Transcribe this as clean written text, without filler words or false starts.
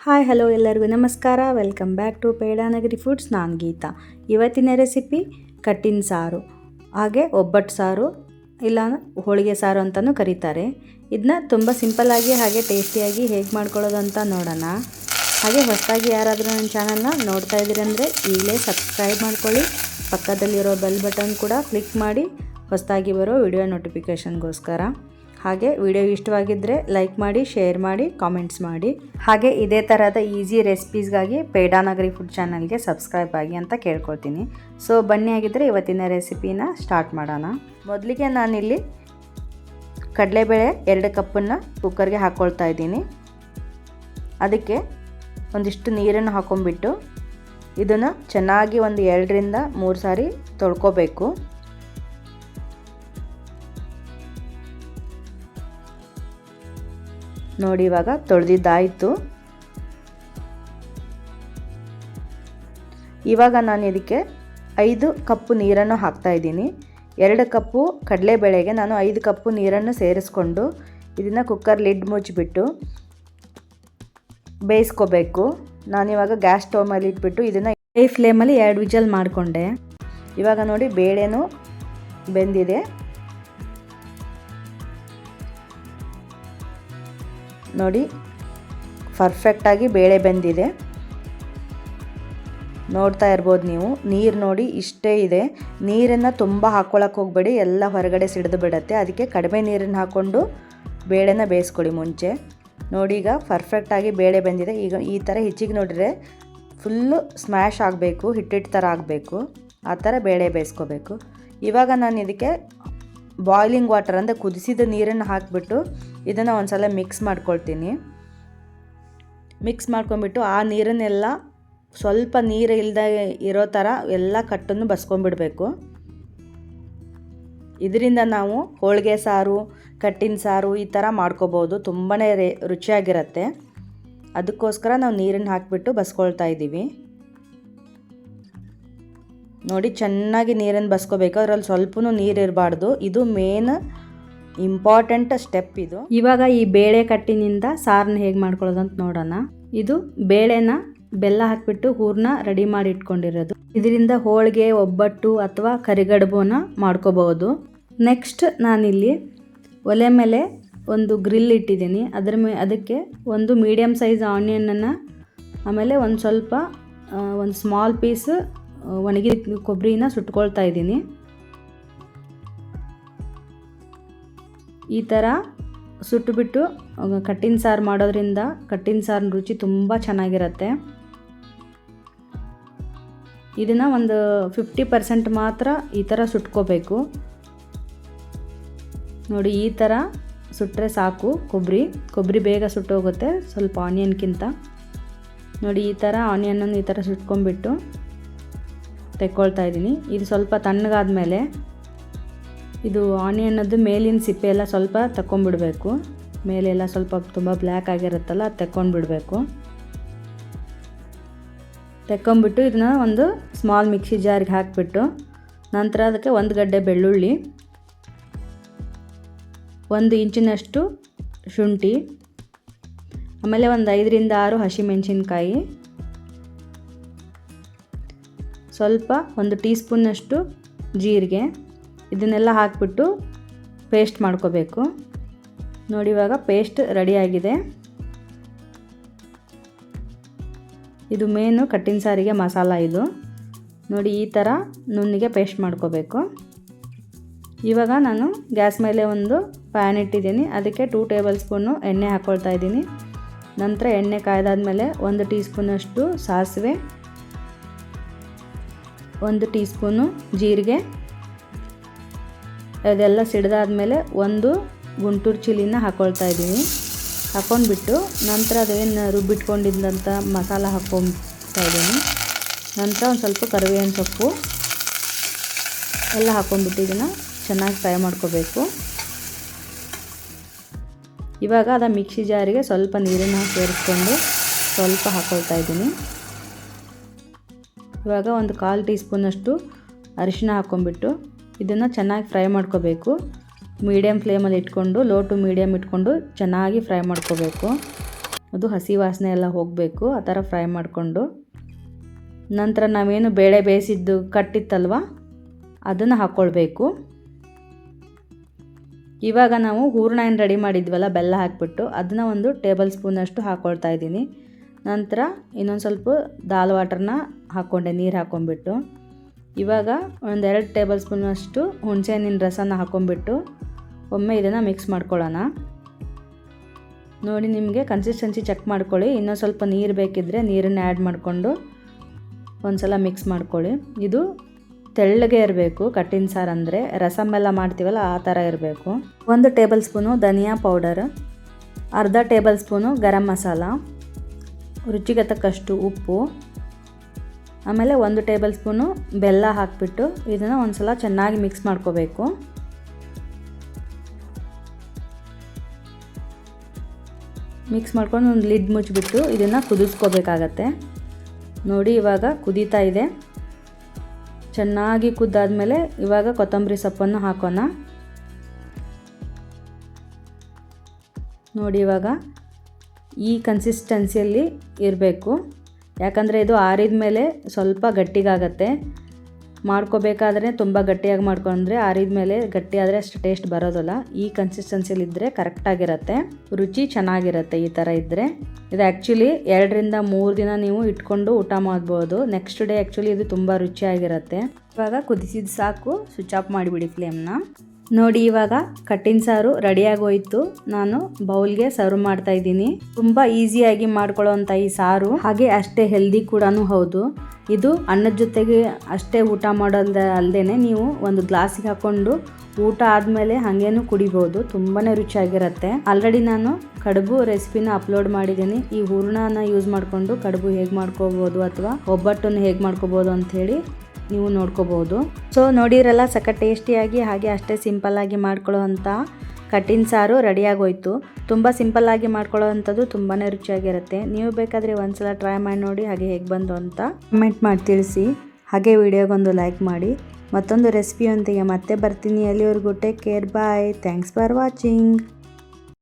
Hi hello ಎಲ್ಲರಿಗೂ ನಮಸ್ಕಾರ. Welcome back to Pedanagari foods. ನಾನು ಗೀತಾ. ಇವತ್ತಿನ ರೆಸಿಪಿ ಕಟ್ಟಿನ ಸಾರು, ಹಾಗೆ ಒಬ್ಬಟ್ಟು ಸಾರು ಇಲ್ಲ ಹೋಳಿಗೆ ಸಾರು ಅಂತಲೂ ಕರೀತಾರೆ. ಇದನ್ನ ತುಂಬ ಸಿಂಪಲ್ಲಾಗಿ ಹಾಗೆ ಟೇಸ್ಟಿಯಾಗಿ ಹೇಗೆ ಮಾಡ್ಕೊಳ್ಳೋದು ಅಂತ ನೋಡೋಣ. ಹಾಗೆ ಹೊಸದಾಗಿ ಯಾರಾದರೂ ನನ್ನ ಚಾನಲ್ನ ನೋಡ್ತಾ ಇದ್ದೀರಂದರೆ ಈಗಲೇ ಸಬ್ಸ್ಕ್ರೈಬ್ ಮಾಡ್ಕೊಳ್ಳಿ. ಪಕ್ಕದಲ್ಲಿರೋ ಬೆಲ್ ಬಟನ್ ಕೂಡ ಕ್ಲಿಕ್ ಮಾಡಿ ಹೊಸದಾಗಿ ಬರೋ ವಿಡಿಯೋ ನೋಟಿಫಿಕೇಷನ್ಗೋಸ್ಕರ. ಹಾಗೆ ವಿಡಿಯೋ ಇಷ್ಟವಾಗಿದ್ದರೆ ಲೈಕ್ ಮಾಡಿ, ಶೇರ್ ಮಾಡಿ, ಕಾಮೆಂಟ್ಸ್ ಮಾಡಿ. ಹಾಗೆ ಇದೇ ಥರದ ಈಸಿ ರೆಸಿಪೀಸ್ಗಾಗಿ ಪೇಡಾನಗರಿ ಫುಡ್ ಚಾನಲ್ಗೆ ಸಬ್ಸ್ಕ್ರೈಬ್ ಆಗಿ ಅಂತ ಕೇಳ್ಕೊಳ್ತೀನಿ. ಸೊ ಬನ್ನಿ, ಆಗಿದ್ದರೆ ಇವತ್ತಿನ ರೆಸಿಪಿನ ಸ್ಟಾರ್ಟ್ ಮಾಡೋಣ. ಮೊದಲಿಗೆ ನಾನಿಲ್ಲಿ ಕಡಲೆಬೇಳೆ 2 ಕಪ್ಪನ್ನು ಕುಕ್ಕರ್ಗೆ ಹಾಕ್ಕೊಳ್ತಾ ಇದ್ದೀನಿ. ಅದಕ್ಕೆ ಒಂದಿಷ್ಟು ನೀರನ್ನು ಹಾಕ್ಕೊಂಡ್ಬಿಟ್ಟು ಇದನ್ನು ಚೆನ್ನಾಗಿ ಒಂದು 2 ರಿಂದ 3 ಸಾರಿ ತೊಳ್ಕೊಬೇಕು. ನೋಡಿ, ಇವಾಗ ತೊಳೆದಿದ್ದಾಯಿತು. ಇವಾಗ ನಾನು ಇದಕ್ಕೆ 5 ಕಪ್ಪು ನೀರನ್ನು ಹಾಕ್ತಾ ಇದ್ದೀನಿ. 2 ಕಪ್ಪು ಕಡಲೆಬೇಳೆಗೆ ನಾನು 5 ಕಪ್ಪು ನೀರನ್ನು ಸೇರಿಸ್ಕೊಂಡು ಇದನ್ನು ಕುಕ್ಕರ್ ಲಿಡ್ ಮುಚ್ಚಿಬಿಟ್ಟು ಬೇಯಿಸ್ಕೋಬೇಕು. ನಾನಿವಾಗ ಗ್ಯಾಸ್ ಸ್ಟವ್ ಮೇಲೆ ಇಟ್ಬಿಟ್ಟು ಇದನ್ನು ಹೈ ಫ್ಲೇಮಲ್ಲಿ 2 ವಿಜಲ್ ಮಾಡಿಕೊಂಡೆ. ಇವಾಗ ನೋಡಿ, ಬೇಳೆನೂ ಬೆಂದಿದೆ. ನೋಡಿ, ಪರ್ಫೆಕ್ಟಾಗಿ ಬೇಳೆ ಬೆಂದಿದೆ. ನೋಡ್ತಾ ಇರ್ಬೋದು ನೀವು. ನೀರು ನೋಡಿ ಇಷ್ಟೇ ಇದೆ. ನೀರನ್ನು ತುಂಬ ಹಾಕ್ಕೊಳಕ್ಕೆ ಹೋಗಬೇಡಿ, ಎಲ್ಲ ಹೊರಗಡೆ ಸಿಡಿದು ಬಿಡುತ್ತೆ. ಅದಕ್ಕೆ ಕಡಿಮೆ ನೀರನ್ನು ಹಾಕ್ಕೊಂಡು ಬೇಳೆನ ಬೇಯಿಸ್ಕೊಳ್ಳಿ ಮುಂಚೆ. ನೋಡಿ, ಈಗ ಪರ್ಫೆಕ್ಟಾಗಿ ಬೇಳೆ ಬೆಂದಿದೆ. ಈಗ ಈ ಥರ ಹೆಚ್ಚಿಗೆ ನೋಡಿದ್ರೆ ಫುಲ್ಲು ಸ್ಮ್ಯಾಶ್ ಆಗಬೇಕು, ಹಿಟ್ಟಿಟ್ಟು ಥರ ಆಗಬೇಕು. ಆ ಥರ ಬೇಳೆ ಬೇಯಿಸ್ಕೋಬೇಕು. ಇವಾಗ ನಾನು ಇದಕ್ಕೆ ಬಾಯ್ಲಿಂಗ್ ವಾಟರ್ ಅಂದರೆ ಕುದಿಸಿದ ನೀರನ್ನು ಹಾಕಿಬಿಟ್ಟು ಇದನ್ನು ಒಂದು ಸಲ ಮಿಕ್ಸ್ ಮಾಡ್ಕೊಳ್ತೀನಿ. ಮಿಕ್ಸ್ ಮಾಡ್ಕೊಂಬಿಟ್ಟು ಆ ನೀರನ್ನೆಲ್ಲ ಸ್ವಲ್ಪ ನೀರು ಇಲ್ಲದೆ ಇರೋ ಥರ ಎಲ್ಲ ಕಟ್ಟನ್ನು ಬಸ್ಕೊಂಡ್ಬಿಡಬೇಕು. ಇದರಿಂದ ನಾವು ಹೋಳಿಗೆ ಸಾರು, ಕಟ್ಟಿನ ಸಾರು ಈ ಥರ ಮಾಡ್ಕೋಬೋದು. ತುಂಬಾ ರುಚಿಯಾಗಿರುತ್ತೆ. ಅದಕ್ಕೋಸ್ಕರ ನಾವು ನೀರನ್ನು ಹಾಕಿಬಿಟ್ಟು ಬಸ್ಕೊಳ್ತಾ ಇದ್ದೀವಿ. ನೋಡಿ, ಚೆನ್ನಾಗಿ ನೀರನ್ನು ಬಸ್ಕೋಬೇಕು. ಅದರಲ್ಲಿ ಸ್ವಲ್ಪನೂ ನೀರು ಇರಬಾರ್ದು. ಇದು ಮೇನ್ ಇಂಪಾರ್ಟೆಂಟ್ ಸ್ಟೆಪ್ ಇದು. ಇವಾಗ ಈ ಬೇಳೆ ಕಟ್ಟಿನಿಂದ ಸಾರನ್ನ ಹೇಗೆ ಮಾಡ್ಕೊಳ್ಳೋದು ಅಂತ ನೋಡೋಣ. ಇದು ಬೇಳೆನ ಬೆಲ್ಲ ಹಾಕಿಬಿಟ್ಟು ಹೂರಣ ರೆಡಿ ಮಾಡಿ ಇಟ್ಕೊಂಡಿರೋದು. ಇದರಿಂದ ಹೋಳಿಗೆ, ಒಬ್ಬಟ್ಟು ಅಥವಾ ಕರಿಗಡುಬುನ ಮಾಡ್ಕೋಬಹುದು. ನೆಕ್ಸ್ಟ್ ನಾನಿಲ್ಲಿ ಒಲೆ ಮೇಲೆ ಒಂದು ಗ್ರಿಲ್ ಇಟ್ಟಿದ್ದೀನಿ. ಅದಕ್ಕೆ ಒಂದು ಮೀಡಿಯಮ್ ಸೈಜ್ ಆನಿಯನನ್ನು, ಆಮೇಲೆ ಒಂದು ಸ್ಮಾಲ್ ಪೀಸ್ ಒಣಗಿದ ಕೊಬ್ಬರಿನ ಸುಟ್ಕೊಳ್ತಾ ಇದ್ದೀನಿ. ಈ ಥರ ಸುಟ್ಟುಬಿಟ್ಟು ಕಟ್ಟಿನ ಸಾರು ಮಾಡೋದ್ರಿಂದ ಕಟ್ಟಿನ ಸಾರಿನ ರುಚಿ ತುಂಬ ಚೆನ್ನಾಗಿರುತ್ತೆ. ಇದನ್ನು ಒಂದು 50% ಮಾತ್ರ ಈ ಥರ ಸುಟ್ಕೋಬೇಕು. ನೋಡಿ, ಈ ಥರ ಸುಟ್ಟರೆ ಸಾಕು. ಕೊಬ್ಬರಿ ಬೇಗ ಸುಟ್ಟೋಗುತ್ತೆ ಸ್ವಲ್ಪ ಆನಿಯನ್ಗಿಂತ. ನೋಡಿ, ಈ ಥರ ಆನಿಯನನ್ನು ಈ ಥರ ಸುಟ್ಕೊಂಡ್ಬಿಟ್ಟು ತೆಕ್ಕೊಳ್ತಾ ಇದ್ದೀನಿ. ಇದು ಸ್ವಲ್ಪ ತಣ್ಣಗಾದ್ಮೇಲೆ ಇದು ಆನಿಯನ್ನದ್ದು ಮೇಲಿನ ಸಿಪ್ಪೆ ಎಲ್ಲ ಸ್ವಲ್ಪ ತಗೊಂಡ್ಬಿಡ್ಬೇಕು. ಮೇಲೆಲ್ಲ ಸ್ವಲ್ಪ ತುಂಬ ಬ್ಲ್ಯಾಕ್ ಆಗಿರುತ್ತಲ್ಲ, ಅದು ತೆಕ್ಕೊಂಡ್ಬಿಡ್ಬೇಕು. ತೆಕ್ಕೊಂಬಿಟ್ಟು ಇದನ್ನ ಒಂದು ಸ್ಮಾಲ್ ಮಿಕ್ಸಿ ಜಾರ್ಗೆ ಹಾಕಿಬಿಟ್ಟು ನಂತರ ಅದಕ್ಕೆ 1 ಗಡ್ಡೆ ಬೆಳ್ಳುಳ್ಳಿ, 1 ಇಂಚಿನಷ್ಟು ಶುಂಠಿ, ಆಮೇಲೆ ಒಂದು 5 ರಿಂದ 6 ಹಸಿಮೆಣಸಿನ್ಕಾಯಿ, ಸ್ವಲ್ಪ 1 ಟೀ ಸ್ಪೂನ್ನಷ್ಟು ಜೀರಿಗೆ, ಇದನ್ನೆಲ್ಲ ಹಾಕಿಬಿಟ್ಟು ಪೇಸ್ಟ್ ಮಾಡ್ಕೋಬೇಕು. ನೋಡಿ, ಇವಾಗ ಪೇಸ್ಟ್ ರೆಡಿಯಾಗಿದೆ. ಇದು ಮೇನು ಕಟ್ಟಿನ ಸಾರಿಗೆ ಮಸಾಲ ಇದು. ನೋಡಿ, ಈ ಥರ ನುಣ್ಣಿಗೆ ಪೇಸ್ಟ್ ಮಾಡ್ಕೋಬೇಕು. ಇವಾಗ ನಾನು ಗ್ಯಾಸ್ ಮೇಲೆ ಒಂದು ಪ್ಯಾನ್ ಇಟ್ಟಿದ್ದೀನಿ. ಅದಕ್ಕೆ 2 ಟೇಬಲ್ ಸ್ಪೂನು ಎಣ್ಣೆ ಹಾಕ್ಕೊಳ್ತಾ ಇದ್ದೀನಿ. ನಂತರ ಎಣ್ಣೆ ಕಾಯ್ದಾದ್ಮೇಲೆ 1 ಟೀ ಸ್ಪೂನಷ್ಟು ಸಾಸಿವೆ, 1 ಟೀ ಸ್ಪೂನು ಜೀರಿಗೆ, ಅದೆಲ್ಲ ಸಿಡಿದಾದ್ಮೇಲೆ 1 ಗುಂಟೂರು ಚಿಲ್ಲಿನ ಹಾಕ್ಕೊಳ್ತಾ ಇದ್ದೀನಿ. ಹಾಕ್ಕೊಂಡ್ಬಿಟ್ಟು ನಂತರ ಅದೇನು ರುಬ್ಬಿಟ್ಕೊಂಡಿದ್ದಂಥ ಮಸಾಲ ಹಾಕ್ಕೊಳ್ತಾ ಇದ್ದೀನಿ. ನಂತರ ಒಂದು ಸ್ವಲ್ಪ ಕರಿಬೇವಿನ ಸೊಪ್ಪು ಎಲ್ಲ ಹಾಕ್ಕೊಂಡ್ಬಿಟ್ಟು ಇದನ್ನು ಚೆನ್ನಾಗಿ ಫ್ರೈ ಮಾಡ್ಕೋಬೇಕು. ಇವಾಗ ಅದ ಮಿಕ್ಸಿ ಜಾರಿಗೆ ಸ್ವಲ್ಪ ನೀರನ್ನು ಸೇರಿಸ್ಕೊಂಡು ಸ್ವಲ್ಪ ಹಾಕ್ಕೊಳ್ತಾ ಇದ್ದೀನಿ. ಇವಾಗ ಒಂದು 1/4 ಟೀ ಸ್ಪೂನಷ್ಟು ಅರಿಶಿನ ಹಾಕ್ಕೊಂಡ್ಬಿಟ್ಟು ಇದನ್ನು ಚೆನ್ನಾಗಿ ಫ್ರೈ ಮಾಡ್ಕೋಬೇಕು. ಮೀಡಿಯಮ್ ಫ್ಲೇಮಲ್ಲಿ ಇಟ್ಕೊಂಡು, ಲೋ ಟು ಮೀಡಿಯಮ್ ಇಟ್ಕೊಂಡು ಚೆನ್ನಾಗಿ ಫ್ರೈ ಮಾಡ್ಕೋಬೇಕು. ಅದು ಹಸಿ ವಾಸನೆ ಎಲ್ಲ ಹೋಗಬೇಕು. ಆ ಥರ ಫ್ರೈ ಮಾಡಿಕೊಂಡು ನಂತರ ನಾವೇನು ಬೇಳೆ ಬೇಯಿಸಿದ್ದು ಕಟ್ಟಿತ್ತಲ್ವ ಅದನ್ನು ಹಾಕ್ಕೊಳ್ಬೇಕು. ಇವಾಗ ನಾವು ಹೂರಣ ಏನು ರೆಡಿ ಮಾಡಿದ್ವಲ್ಲ ಬೆಲ್ಲ ಹಾಕಿಬಿಟ್ಟು ಅದನ್ನು 1 ಟೇಬಲ್ ಸ್ಪೂನಷ್ಟು ಹಾಕ್ಕೊಳ್ತಾ ಇದ್ದೀನಿ. ನಂತರ ಇನ್ನೊಂದು ಸ್ವಲ್ಪ ದಾಲ್ ವಾಟರ್ನ ಹಾಕ್ಕೊಂಡೆ, ನೀರು ಹಾಕ್ಕೊಂಡ್ಬಿಟ್ಟು. ಇವಾಗ 2 ಟೇಬಲ್ ಸ್ಪೂನಷ್ಟು ಹುಣಸೆಹಣ್ಣಿನ ರಸನ ಹಾಕ್ಕೊಂಡ್ಬಿಟ್ಟು ಒಮ್ಮೆ ಇದನ್ನು ಮಿಕ್ಸ್ ಮಾಡ್ಕೊಳ್ಳೋಣ. ನೋಡಿ, ನಿಮಗೆ ಕನ್ಸಿಸ್ಟೆನ್ಸಿ ಚೆಕ್ ಮಾಡ್ಕೊಳ್ಳಿ. ಇನ್ನೂ ಸ್ವಲ್ಪ ನೀರು ಬೇಕಿದ್ದರೆ ನೀರನ್ನು ಆ್ಯಡ್ ಮಾಡಿಕೊಂಡು ಒಂದು ಸಲ ಮಿಕ್ಸ್ ಮಾಡ್ಕೊಳ್ಳಿ. ಇದು ತೆಳ್ಳಗೆ ಇರಬೇಕು. ಕಟ್ಟಿನ ಸಾರು ಅಂದರೆ ರಸಮ್ ಎಲ್ಲ ಮಾಡ್ತೀವಲ್ಲ ಆ ಥರ ಇರಬೇಕು. 1 ಟೇಬಲ್ ಸ್ಪೂನು ಧನಿಯಾ ಪೌಡರ್, ಅರ್ಧ ಟೇಬಲ್ ಸ್ಪೂನು ಗರಂ ಮಸಾಲ, ರುಚಿಗೆ ತಕ್ಕಷ್ಟು ಉಪ್ಪು, ಆಮೇಲೆ 1 ಟೇಬಲ್ ಸ್ಪೂನು ಬೆಲ್ಲ ಹಾಕಿಬಿಟ್ಟು ಇದನ್ನು ಒಂದು ಸಲ ಚೆನ್ನಾಗಿ ಮಿಕ್ಸ್ ಮಾಡ್ಕೋಬೇಕು. ಮಿಕ್ಸ್ ಮಾಡ್ಕೊಂಡು ಒಂದು ಲಿಡ್ ಮುಚ್ಚಿಬಿಟ್ಟು ಇದನ್ನು ಕುದಿಸ್ಕೋಬೇಕಾಗತ್ತೆ. ನೋಡಿ, ಇವಾಗ ಕುದೀತಾ ಇದೆ. ಚೆನ್ನಾಗಿ ಕುದ್ದಾದ್ಮೇಲೆ ಇವಾಗ ಕೊತ್ತಂಬರಿ ಸೊಪ್ಪನ್ನು ಹಾಕೋಣ. ನೋಡಿ, ಇವಾಗ ಈ ಕನ್ಸಿಸ್ಟೆನ್ಸಿಯಲ್ಲಿ ಇರಬೇಕು. ಯಾಕಂದರೆ ಇದು ಆರಿದ ಮೇಲೆ ಸ್ವಲ್ಪ ಗಟ್ಟಿಗಾಗತ್ತೆ. ಮಾಡ್ಕೋಬೇಕಾದ್ರೆ ತುಂಬ ಗಟ್ಟಿಯಾಗಿ ಮಾಡ್ಕೊಂಡ್ರೆ ಆರಿದ ಮೇಲೆ ಗಟ್ಟಿ ಆದರೆ ಅಷ್ಟು ಟೇಸ್ಟ್ ಬರೋದಿಲ್ಲ. ಈ ಕನ್ಸಿಸ್ಟೆನ್ಸಿಯಲ್ಲಿ ಇದ್ದರೆ ಕರೆಕ್ಟಾಗಿರುತ್ತೆ, ರುಚಿ ಚೆನ್ನಾಗಿರುತ್ತೆ. ಈ ಥರ ಇದ್ದರೆ ಇದು ಆ್ಯಕ್ಚುಲಿ 2 ರಿಂದ 3 ದಿನ ನೀವು ಇಟ್ಕೊಂಡು ಊಟ ಮಾಡ್ಬೋದು. ನೆಕ್ಸ್ಟ್ ಡೇ ಆ್ಯಕ್ಚುಲಿ ಇದು ತುಂಬ ರುಚಿಯಾಗಿರುತ್ತೆ. ಇವಾಗ ಕುದಿಸಿದ ಸಾಕು, ಸ್ವಿಚ್ ಆಫ್ ಮಾಡಿಬಿಡಿ ಫ್ಲೇಮ್ನ. ನೋಡಿ, ಇವಾಗ ಕಟ್ಟಿನ ಸಾರು ರೆಡಿಯಾಗೋಯ್ತು. ನಾನು ಬೌಲ್ಗೆ ಸರ್ವ್ ಮಾಡ್ತಾ ಇದ್ದೀನಿ. ತುಂಬ ಈಸಿಯಾಗಿ ಮಾಡ್ಕೊಳ್ಳೋವಂಥ ಈ ಸಾರು, ಹಾಗೆ ಅಷ್ಟೇ ಹೆಲ್ದಿ ಕೂಡ ಹೌದು. ಇದು ಅನ್ನದ ಜೊತೆಗೆ ಅಷ್ಟೇ ಊಟ ಮಾಡೋದಲ್ಲದೆ ನೀವು ಒಂದು ಗ್ಲಾಸಿಗೆ ಹಾಕ್ಕೊಂಡು ಊಟ ಆದಮೇಲೆ ಹಾಗೇನು ಕುಡಿಬೋದು. ತುಂಬಾ ರುಚಿಯಾಗಿರುತ್ತೆ. ಆಲ್ರೆಡಿ ನಾನು ಕಡುಬು ರೆಸಿಪಿನ ಅಪ್ಲೋಡ್ ಮಾಡಿದ್ದೀನಿ. ಈ ಹೂರಣನ ಯೂಸ್ ಮಾಡಿಕೊಂಡು ಕಡುಬು ಹೇಗೆ ಮಾಡ್ಕೋಬೋದು ಅಥವಾ ಒಬ್ಬಟ್ಟನ್ನು ಹೇಗೆ ಮಾಡ್ಕೋಬೋದು ಅಂಥೇಳಿ ನೀವು ನೋಡ್ಕೋಬೋದು. ಸೊ ನೋಡಿರಲ್ಲ, ಸಖತ್ ಟೇಸ್ಟಿಯಾಗಿ ಹಾಗೆ ಅಷ್ಟೇ ಸಿಂಪಲ್ಲಾಗಿ ಮಾಡ್ಕೊಳ್ಳೋವಂಥ ಕಟ್ಟಿನ ಸಾರು ರೆಡಿಯಾಗೋಯ್ತು. ತುಂಬ ಸಿಂಪಲ್ಲಾಗಿ ಮಾಡ್ಕೊಳ್ಳೋವಂಥದ್ದು ತುಂಬಾ ರುಚಿಯಾಗಿರುತ್ತೆ. ನೀವು ಬೇಕಾದರೆ ಒಂದ್ಸಲ ಟ್ರೈ ಮಾಡಿ ನೋಡಿ, ಹಾಗೆ ಹೇಗೆ ಬಂತು ಅಂತ ಕಮೆಂಟ್ ಮಾಡಿ ತಿಳಿಸಿ. ಹಾಗೆ ವಿಡಿಯೋಗೊಂದು ಲೈಕ್ ಮಾಡಿ. ಮತ್ತೊಂದು ರೆಸಿಪಿಯೊಂದಿಗೆ ಮತ್ತೆ ಬರ್ತೀನಿ. ಅಲ್ಲಿವರೆಗೂ take care, bye. Thanks for watching.